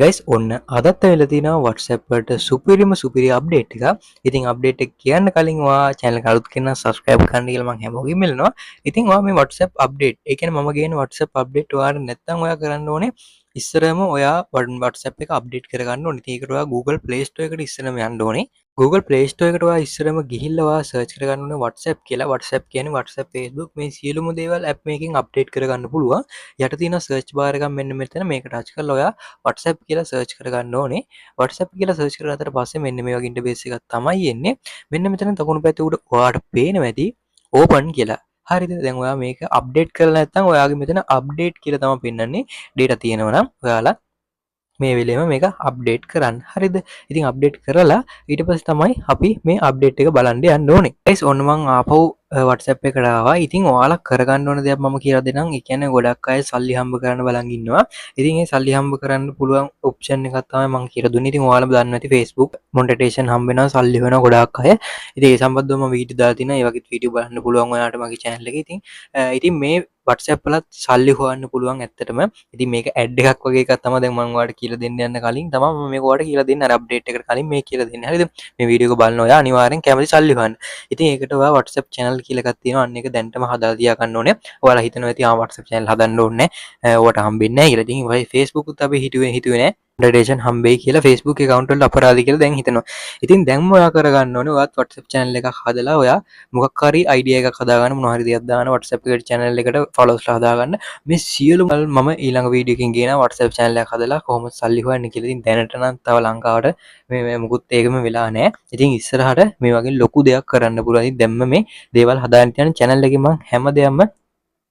Guys ඔන්න අදත් වෙලා තියෙනවා WhatsApp වලට සුපිරි අප්ඩේට් එකක්. ඉතින් අප්ඩේට් එක කියන්න කලින් ඔයා channel එක අලුත් කෙනා subscribe කරන්න කියලා මම හැමෝගෙම ඉල්ලනවා. ඉතින් ඔයා මේ WhatsApp අප්ඩේට්, ඒ කියන්නේ මම ගේන WhatsApp අප්ඩේට් ඔයාට නැත්නම් ඔයා කරන්න ඕනේ ඉස්සරම ඔයා WhatsApp එක අප්ඩේට් කරගන්න ඕනේ. ඉතින් ඒකට ඔයා Google Play Store එකට ඉස්සරම යන්න ඕනේ. Google Play Store එකට ඔයා ඉස්සරම ගිහිල්ලා ඔයා search කරගන්න ඕනේ WhatsApp කියලා. WhatsApp කියන්නේ WhatsApp, Facebook මේ සියලුම දේවල් app මේකෙන් අප්ඩේට් කරගන්න පුළුවන්. යට තියෙන search bar එකක් මෙන්න මෙතන මේක touch කරලා ඔයා WhatsApp කියලා සර්ච් කරගන්න ඕනේ. WhatsApp කියලා සර්ච් කරාට පස්සේ මෙන්න මේ වගේ ඉන්ටර්ෆේස් එකක් තමයි එන්නේ. මෙන්න මෙතන දකුණු පැත්තේ උඩ ඔයාට පේනවා ඇති open කියලා. හරිද? දැන් ඔයා මේක අප්ඩේට් කරලා නැත්නම් ඔයාගේ මෙතන අප්ඩේට් කියලා තමයි පෙන්වන්නේ. data තියෙනවා නම් ඔයාලා මේ වෙලේම මේක අප්ඩේට් කරන්න. හරිද? ඉතින් අප්ඩේට් කරලා ඊට පස්සේ තමයි අපි මේ අප්ඩේට් එක බලන්න යන්න ඕනේ. guys ඔන්න මම ආපහු WhatsApp එකට ආවා. ඉතින් ඔයාලා කරගන්න ඕන දේක් මම කියලා දෙන්නම්. ඒ කියන්නේ ගොඩක් අය සල්ලි හම්බ කරන්න බලන් ඉන්නවා. ඉතින් මේ සල්ලි හම්බ කරන්න පුළුවන් ඔප්ෂන් එකක් තමයි මම කියලා දුන්නේ. ඉතින් ඔයාලා දන්නවා ඇති Facebook මොනිටයිසේෂන් හම්බ වෙනවා, සල්ලි වෙනවා ගොඩක් අය. ඉතින් ඒ සම්බන්ධව මම වීඩියෝ දාලා තිනවා. ඒ වගේ වීඩියෝ බලන්න පුළුවන් ඔයාලට මගේ channel එකේ. ඉතින් මේ WhatsApp වලත් සල්ලි හොයන්න පුළුවන් ඇත්තටම. ඉතින් මේක ඇඩ් එකක් වගේ එකක් තමයි දැන් මම ඔයාලට කියලා දෙන්න යන්න කලින් තමයි මම මේක ඔයාලට කියලා දෙන්න අර අප්ඩේට් එකට කලින් මේක කියලා දෙන්නේ. හරිද? මේ වීඩියෝ එක බලන ඔයා අනිවාර්යෙන් කැමති සල්ලි හොයන්න. ඉතින් ඒකට ඔයා WhatsApp channel කියලා එකක් තියෙනවා. අන්න ඒක දැන්ටම හදලා තියාගන්න ඕනේ. ඔයාලා හිතනවා ඇති WhatsApp channel හදන්න ඕනේ නැහැ. ඔයාට හම්බෙන්නේ නැහැ කියලා. ඉතින් Facebook උත් අපි හිතුවේ නැහැ. මොනිටයිසේෂන් හම්බෙයි කියලා Facebook account වල අපරාධي කියලා දැන් හිතනවා. ඉතින් දැන්ම ඔයා කරගන්න ඕනේ ඔයාත් WhatsApp channel එකක් හදලා ඔයා මොකක් හරි idea එකක් හදාගන්න, මොනවා හරි දෙයක් දාන්න WhatsApp එකට channel එකට followers ලා හදාගන්න. මේ සියලු මම ඊළඟ වීඩියෝ එකකින් ගේනවා WhatsApp channel එකක් හදලා කොහොමද සල්ලි හොයන්නේ කියලා. ඉතින් දැනට නම් තව ලංකාවට මේ මුකුත් ඒකම වෙලා නැහැ. ඉතින් ඉස්සරහට මේ වගේ ලොකු දෙයක් කරන්න පුළුවන්. ඉතින් දැම්ම මේ දේවල් හදාගෙන යන channel එකේ මම හැමදේම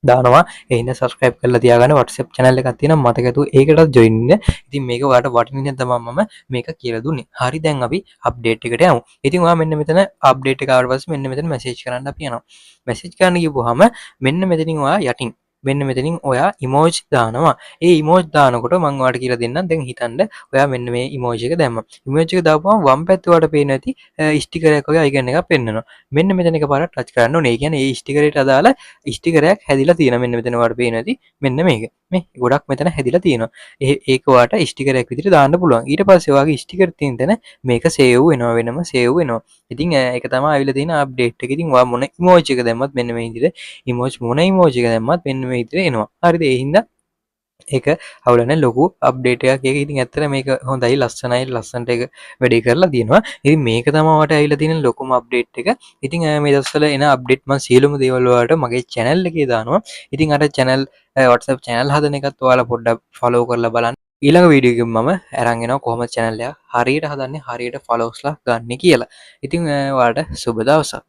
දානවා. ඒ හින්දා subscribe කරලා තියාගන්න. WhatsApp channel එකක් තියෙනවා මතක ඇතුව ඒකටත් join වෙන්න. ඉතින් මේක ඔයාලට වටින තමයි මම මේක කියලා දුන්නේ. හරි දැන් අපි update එකට යමු. ඉතින් ඔයා මෙන්න මෙතන update එක ආවට පස්සේ මෙන්න මෙතන message කරන්න අපි යනවා. message කරන්න ගිහුවාම මෙන්න මෙතනින් ඔයා යටින් මෙන්න මෙතනින් ඔයා emoji දානවා. ඒ emoji දානකොට මම ඔයාලට කියලා දෙන්නම්. දැන් හිතන්න ඔයා මෙන්න මේ emoji එක දැම්මා. emoji එක දාපුවම වම් පැත්තේ ඔයාලට පේන ඇති sticker එකක් වගේ icon එකක් පෙන්වනවා. මෙන්න මෙතන එකපාරක් touch කරන්න ඕනේ. ඒ කියන්නේ ඒ sticker එකට අදාළ sticker එකක් හැදිලා තියෙනවා. මෙන්න මෙතන ඔයාලට පේන ඇති. මෙන්න මේක. මේ ගොඩක් මෙතන හැදිලා තියෙනවා. ඒක ඔයාලට sticker එකක් විදිහට දාන්න පුළුවන්. ඊට පස්සේ ඔයාගේ sticker තියෙන තැන මේක save වෙනවා, වෙනම save වෙනවා. ඉතින් ඒක තමයි ආවිලා තියෙන update එක. ඉතින් ඔයා මොන emoji එක දැම්මත් මෙන්න මේ විදිහට මොන emoji එක දැම්මත් මෙන්න මේ විදිහට එනවා. හරිද? ඒ හින්දා ඒක අවුලන්නේ ලොකු අප්ඩේට් එකක්. ඒක ඉතින් ඇත්තට මේක හොඳයි, ලස්සනයි, ලස්සනට ඒක වැඩේ කරලා තියෙනවා. ඉතින් මේක තමයි මට ඇවිල්ලා තියෙන ලොකුම අප්ඩේට් එක. ඉතින් මේ දවස්වල එන අප්ඩේට් මම සියලුම දේවල් වලට මගේ channel එකේ දානවා. ඉතින් අර channel WhatsApp channel හදන එකත් ඔයාලා පොඩ්ඩක් follow කරලා බලන්න. ඊළඟ වීඩියෝ එකකින් මම අරන් එනවා කොහොමද channel එක හරියට හදන්නේ, හරියට followers ලා ගන්න කියලා. ඉතින් ඔයාලට සුබ දවසක්.